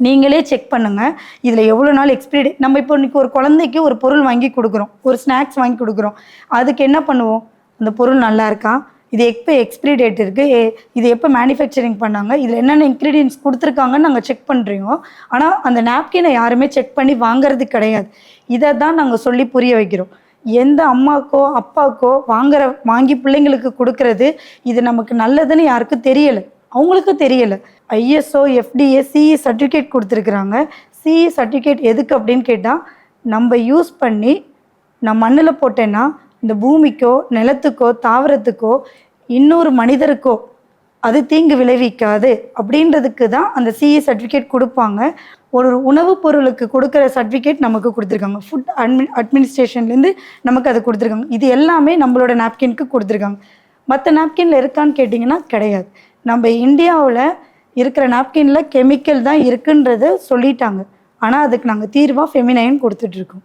நீங்களே செக் பண்ணுங்கள் இதில் எவ்வளோ நாள் எக்ஸ்பிரி டேட். நம்ம இப்போ இன்றைக்கி ஒரு குழந்தைக்கு ஒரு பொருள் வாங்கி கொடுக்குறோம், ஒரு ஸ்நாக்ஸ் வாங்கி கொடுக்குறோம். அதுக்கு என்ன பண்ணுவோம், அந்த பொருள் நல்லா இருக்கா, இது எப்போ எக்ஸ்பிரி டேட் இருக்குது, இது எப்போ மேனுஃபேக்சரிங் பண்ணாங்க, இதில் என்னென்ன இன்க்ரீடியன்ஸ் கொடுத்துருக்காங்கன்னு நாங்கள் செக் பண்ணுறோம். ஆனால் அந்த நாப்கினை யாருமே செக் பண்ணி வாங்குறது கிடையாது. இதை தான் நாங்கள் சொல்லி புரிய வைக்கிறோம். எந்த அம்மாக்கோ அப்பாக்கோ வாங்கி பிள்ளைங்களுக்கு கொடுக்கறது இது நமக்கு நல்லதுன்னு யாருக்கும் தெரியலை, அவங்களுக்கு தெரியலை. ஐஎஸ்ஓ எஃப்டிஏ சிஇ சர்டிஃபிகேட் கொடுத்துருக்குறாங்க. சிஇ சர்டிஃபிகேட் எதுக்கு அப்படின்னு கேட்டால், நம்ம யூஸ் பண்ணி நான் மண்ணில் போட்டேன்னா இந்த பூமிக்கோ நிலத்துக்கோ தாவரத்துக்கோ இன்னொரு மனிதருக்கோ அது தீங்கு விளைவிக்காது அப்படின்றதுக்கு தான் அந்த சிஇ சர்டிஃபிகேட் கொடுப்பாங்க. ஒரு உணவுப் பொருளுக்கு கொடுக்குற சர்டிஃபிகேட் நமக்கு கொடுத்துருக்காங்க. ஃபுட் அட்மினிஸ்ட்ரேஷன்லேருந்து நமக்கு அது கொடுத்துருக்காங்க. இது எல்லாமே நம்மளோட நாப்கின்க்கு கொடுத்துருக்காங்க. மற்ற நாப்கினில் இருக்கான்னு கேட்டிங்கன்னா கிடையாது. நம்ம இந்தியாவில் இருக்கிற நாப்கினில் கெமிக்கல் தான் இருக்குன்றதை சொல்லிட்டாங்க. ஆனால் அதுக்கு நாங்கள் தீர்வாக ஃபெமினைன் கொடுத்துட்ருக்கோம்.